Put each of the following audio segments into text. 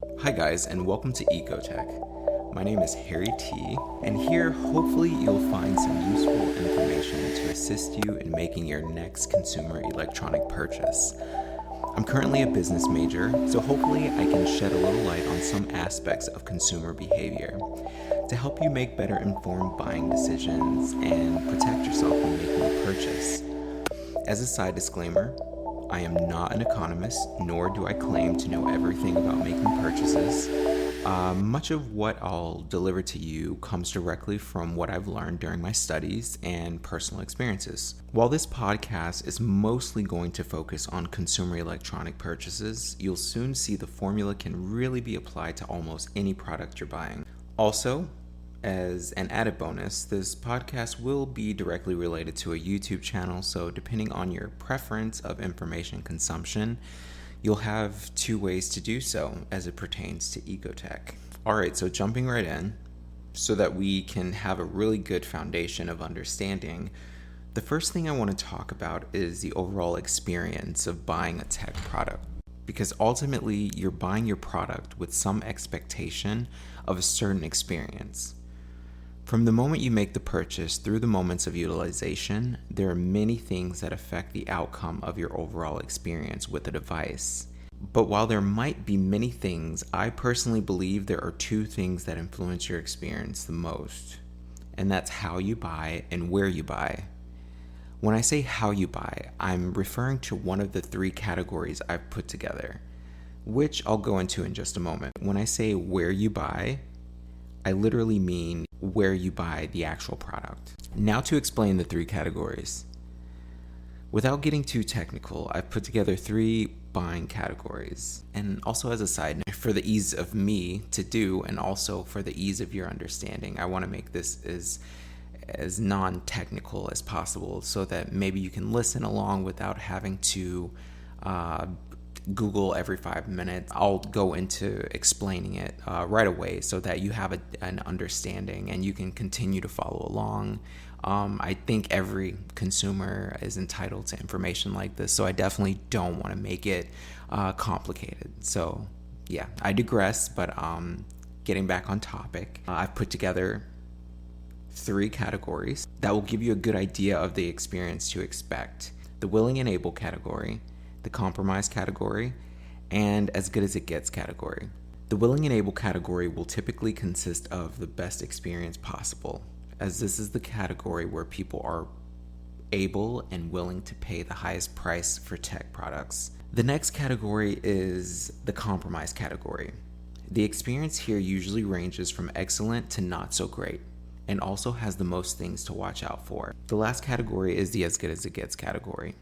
Hi guys, and welcome to EcoTech. My name is Harry T, and here hopefully you'll find some useful information to assist you in making your next consumer electronic purchase. I'm currently a business major, so hopefully I can shed a little light on some aspects of consumer behavior to help you make better informed buying decisions and protect yourself when making a purchase. As a side disclaimer, I am not an economist, nor do I claim to know everything about making purchases. Much of what I'll deliver to you comes directly from what I've learned during my studies and personal experiences. While this podcast is mostly going to focus on consumer electronic purchases, you'll soon see the formula can really be applied to almost any product you're buying. Also, as an added bonus, this podcast will be directly related to a YouTube channel, so depending on your preference of information consumption, you'll have two ways to do so as it pertains to EcoTech. Alright, so jumping right in, so that we can have a really good foundation of understanding, the first thing I want to talk about is the overall experience of buying a tech product. Because ultimately, you're buying your product with some expectation of a certain experience. From the moment you make the purchase through the moments of utilization, there are many things that affect the outcome of your overall experience with the device. But while there might be many things, I personally believe there are two things that influence your experience the most, and that's how you buy and where you buy. When I say how you buy, I'm referring to one of the three categories I've put together, which I'll go into in just a moment. When I say where you buy, I literally mean where you buy the actual product. Now to explain the three categories. Without getting too technical, I've put together three buying categories. And also as a side note, for the ease of me to do and also for the ease of your understanding, I want to make this as non-technical as possible so that maybe you can listen along without having to Google every 5 minutes. I'll go into explaining it right away so that you have an understanding and you can continue to follow along. I think every consumer is entitled to information like this, so I definitely don't want to make it complicated. So yeah, I digress, but getting back on topic, I've put together three categories that will give you a good idea of the experience to expect. The willing and able category, the compromise category, and as good as it gets category. The willing and able category will typically consist of the best experience possible, as this is the category where people are able and willing to pay the highest price for tech products. The next category is the compromise category. The experience here usually ranges from excellent to not so great, and also has the most things to watch out for. The last category is the as good as it gets category.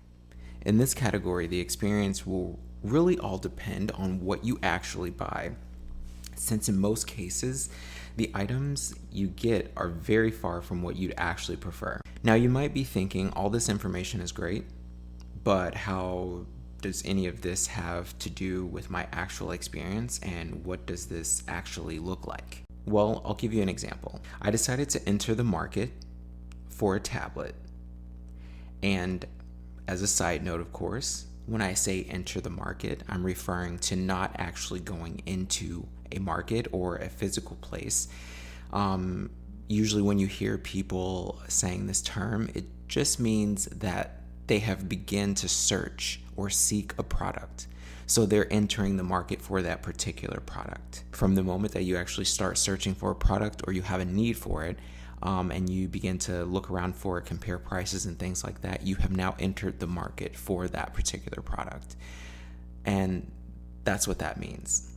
In this category, the experience will really all depend on what you actually buy, since in most cases, the items you get are very far from what you'd actually prefer. Now, you might be thinking, all this information is great, but how does any of this have to do with my actual experience, and what does this actually look like? Well, I'll give you an example. I decided to enter the market for a tablet, and as a side note, of course, when I say enter the market, I'm referring to not actually going into a market or a physical place. Usually when you hear people saying this term, it just means that they have begun to search or seek a product. So they're entering the market for that particular product. From the moment that you actually start searching for a product or you have a need for it, and you begin to look around for it, compare prices and things like that, you have now entered the market for that particular product. And that's what that means.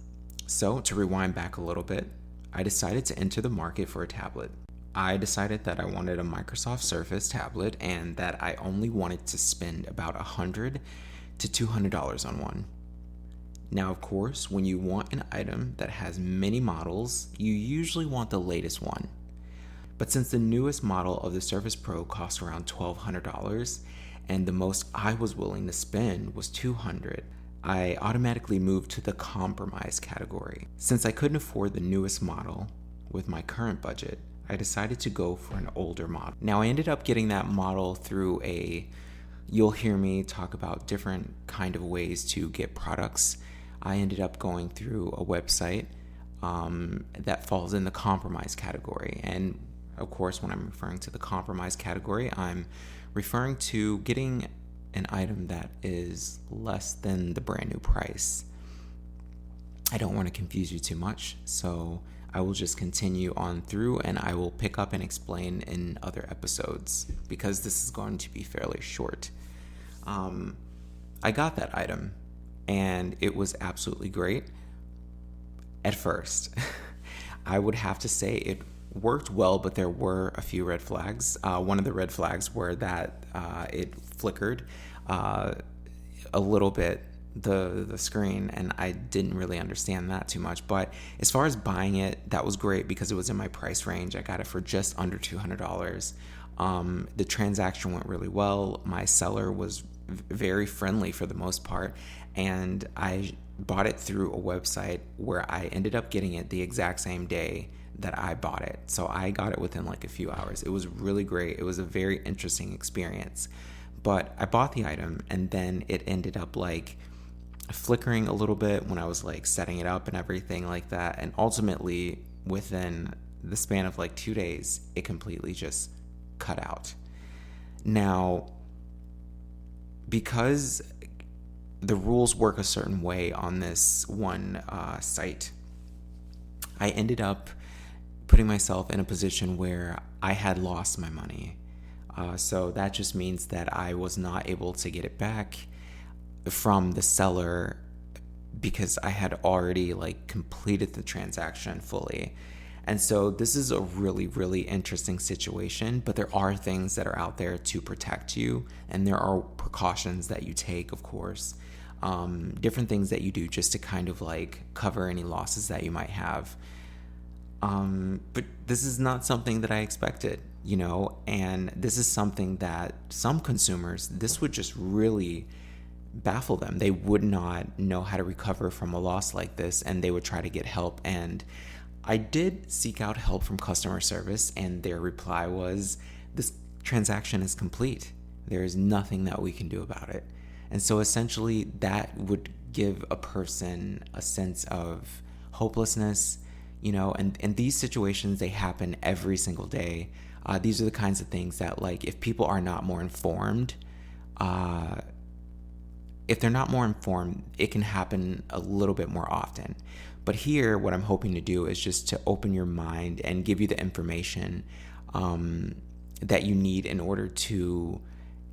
So to rewind back a little bit, I decided to enter the market for a tablet. I decided that I wanted a Microsoft Surface tablet and that I only wanted to spend about $100 to $200 on one. Now, of course, when you want an item that has many models, you usually want the latest one. But since the newest model of the Surface Pro costs around $1,200 and the most I was willing to spend was $200, I automatically moved to the compromise category. Since I couldn't afford the newest model with my current budget, I decided to go for an older model. Now, I ended up getting that model through you'll hear me talk about different kind of ways to get products I ended up going through a website that falls in the compromise category. And of course, when I'm referring to the compromise category, I'm referring to getting an item that is less than the brand new price. I don't want to confuse you too much, so I will just continue on through and I will pick up and explain in other episodes because this is going to be fairly short. I got that item and it was absolutely great at first. I would have to say it worked well, but there were a few red flags. One of the red flags were that it flickered a little bit, the screen, and I didn't really understand that too much. But as far as buying it, that was great because it was in my price range. I got it for just under $200. The transaction went really well. My seller was very friendly for the most part, and I bought it through a website where I ended up getting it the exact same day that I bought it. So I got it within like a few hours. It was really great. It was a very interesting experience. But I bought the item and then it ended up like flickering a little bit when I was like setting it up and everything like that. And ultimately, within the span of like 2 days, it completely just cut out. Now, because the rules work a certain way on this one site, I ended up putting myself in a position where I had lost my money. So that just means that I was not able to get it back from the seller because I had already like completed the transaction fully. And so this is a really, really interesting situation, but there are things that are out there to protect you, and there are precautions that you take, of course, different things that you do just to kind of like cover any losses that you might have. But this is not something that I expected, and this is something that some consumers, this would just really baffle them. They would not know how to recover from a loss like this, and they would try to get help. And I did seek out help from customer service, and their reply was, this transaction is complete. There is nothing that we can do about it. And so essentially that would give a person a sense of hopelessness, and these situations, they happen every single day. These are the kinds of things that, like, if people are not more informed, if they're not more informed, it can happen a little bit more often. But here, what I'm hoping to do is just to open your mind and give you the information that you need in order to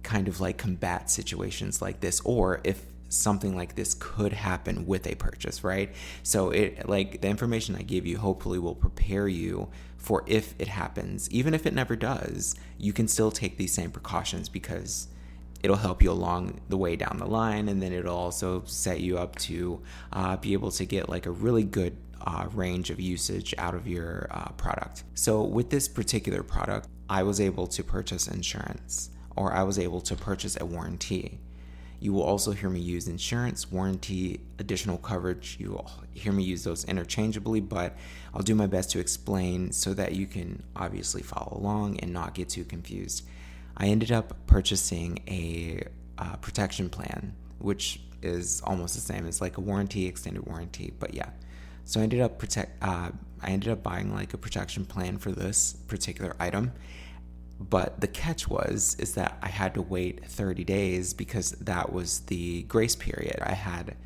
kind of like combat situations like this, or if something like this could happen with a purchase, right? So it, like, the information I give you hopefully will prepare you for if it happens. Even if it never does, you can still take these same precautions because it'll help you along the way down the line, and then it'll also set you up to be able to get like a really good range of usage out of your product. So with this particular product, I was able to purchase insurance, or I was able to purchase a warranty. You will also hear me use insurance, warranty, additional coverage. You will hear me use those interchangeably, but I'll do my best to explain so that you can obviously follow along and not get too confused. I ended up purchasing a protection plan, which is almost the same as like a warranty, extended warranty, but yeah. So I ended up buying like a protection plan for this particular item. But the catch is that I had to wait 30 days because that was the grace period. I had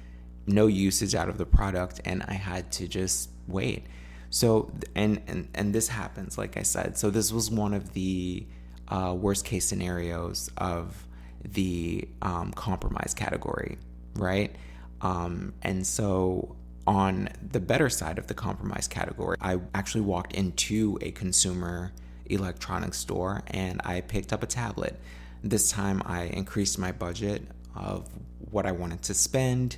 no usage out of the product and I had to just wait. So, and this happens, like I said. So this was one of the worst case scenarios of the compromise category, right? And so on the better side of the compromise category, I actually walked into a consumer electronics store and I picked up a tablet. This time I increased my budget of what I wanted to spend,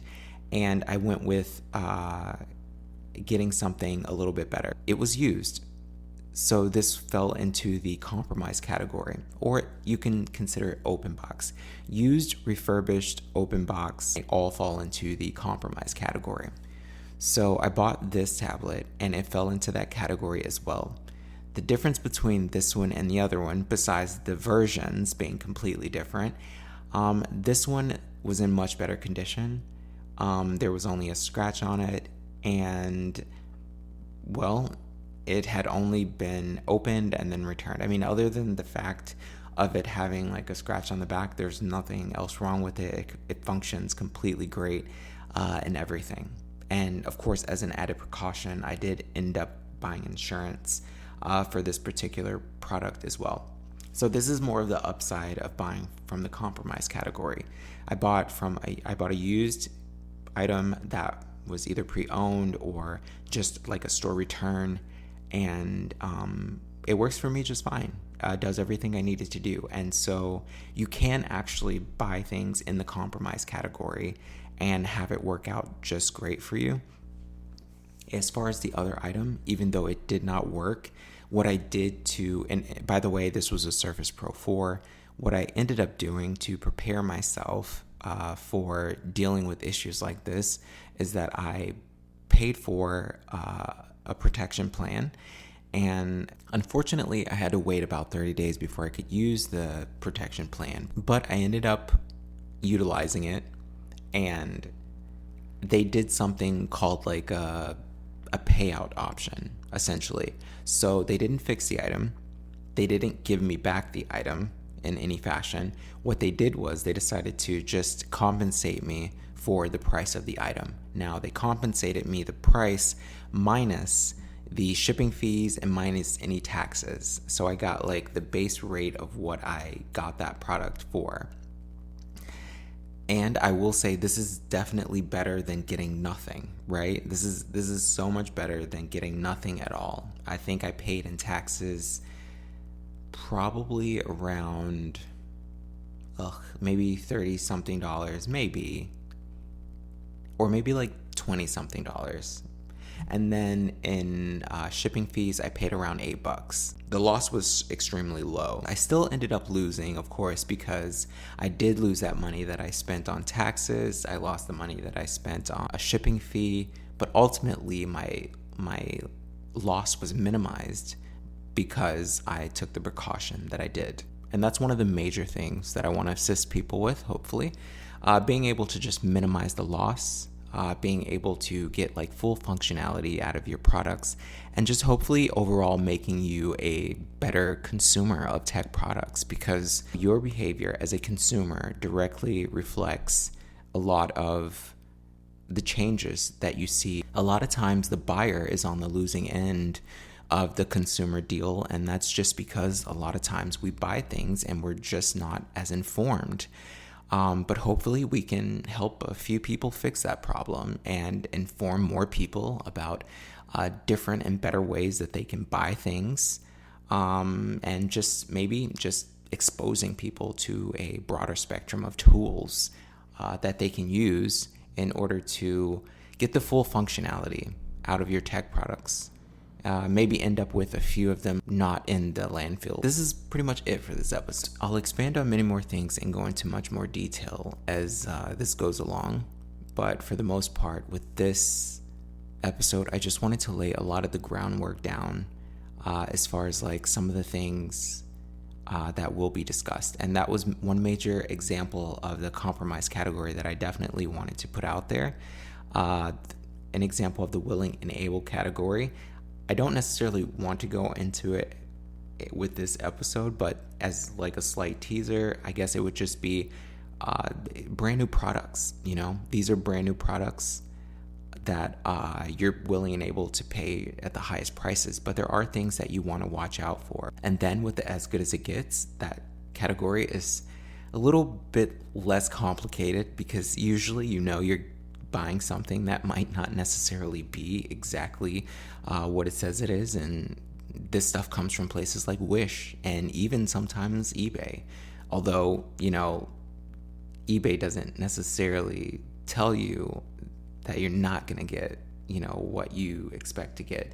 and I went with getting something a little bit better. It was used, so this fell into the compromise category, or you can consider it open box. Used, refurbished, open box, they all fall into the compromise category. So I bought this tablet and it fell into that category as well. The difference between this one and the other one, besides the versions being completely different, this one was in much better condition. There was only a scratch on it, and well, it had only been opened and then returned. I mean, other than the fact of it having like a scratch on the back, there's nothing else wrong with it. It functions completely great and everything. And of course, as an added precaution, I did end up buying insurance for this particular product as well. So this is more of the upside of buying from the compromise category. I bought a used item that was either pre-owned or just like a store return, and it works for me just fine. Does everything I needed to do. And so you can actually buy things in the compromise category and have it work out just great for you. As far as the other item, even though it did not work, what I did to, and by the way, this was a Surface Pro 4, what I ended up doing to prepare myself for dealing with issues like this is that I paid for a protection plan. And unfortunately, I had to wait about 30 days before I could use the protection plan. But I ended up utilizing it, and they did something called like a payout option, essentially. So they didn't fix the item. They didn't give me back the item in any fashion. What they did was they decided to just compensate me for the price of the item. Now, they compensated me the price minus the shipping fees and minus any taxes. So I got like the base rate of what I got that product for. And I will say this is definitely better than getting nothing, right? This is so much better than getting nothing at all. I think I paid in taxes probably around maybe $30 something, maybe, or maybe like $20 something. And then in shipping fees, I paid around $8. The loss was extremely low. I still ended up losing, of course, because I did lose that money that I spent on taxes. I lost the money that I spent on a shipping fee, but ultimately my loss was minimized because I took the precaution that I did. And that's one of the major things that I want to assist people with, hopefully. Being able to just minimize the loss, being able to get like full functionality out of your products, and just hopefully overall making you a better consumer of tech products, because your behavior as a consumer directly reflects a lot of the changes that you see. A lot of times the buyer is on the losing end of the consumer deal, and that's just because a lot of times we buy things and we're just not as informed. But hopefully we can help a few people fix that problem and inform more people about different and better ways that they can buy things, and just exposing people to a broader spectrum of tools that they can use in order to get the full functionality out of your tech products. Maybe end up with a few of them not in the landfill. This is pretty much it for this episode. I'll expand on many more things and go into much more detail as this goes along. But for the most part, with this episode, I just wanted to lay a lot of the groundwork down as far as like some of the things that will be discussed. And that was one major example of the compromise category that I definitely wanted to put out there. An example of the willing and able category. I don't necessarily want to go into it with this episode, but as like a slight teaser, I guess it would just be brand new products. You know, these are brand new products that you're willing and able to pay at the highest prices, but there are things that you want to watch out for. And then with the as good as it gets, that category is a little bit less complicated, because usually you're buying something that might not necessarily be exactly what it says it is, and this stuff comes from places like Wish and even sometimes eBay. Although, eBay doesn't necessarily tell you that you're not going to get, what you expect to get.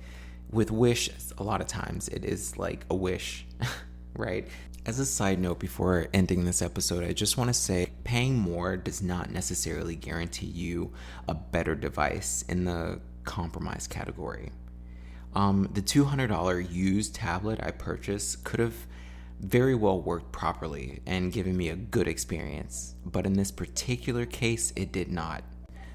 With Wish, a lot of times it is like a wish, right? As a side note, before ending this episode, I just want to say paying more does not necessarily guarantee you a better device in the compromise category. The $200 used tablet I purchased could have very well worked properly and given me a good experience, but in this particular case, it did not.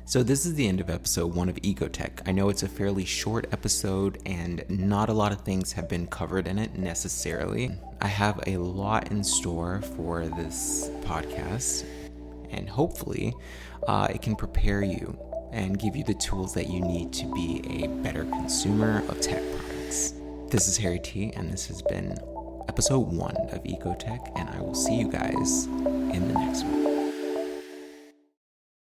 So this is the end of episode 1 of EcoTech. I know it's a fairly short episode and not a lot of things have been covered in it necessarily. I have a lot in store for this podcast, and hopefully it can prepare you and give you the tools that you need to be a better consumer of tech products. This is Harry T, and this has been episode 1 of EcoTech, and I will see you guys in the next one.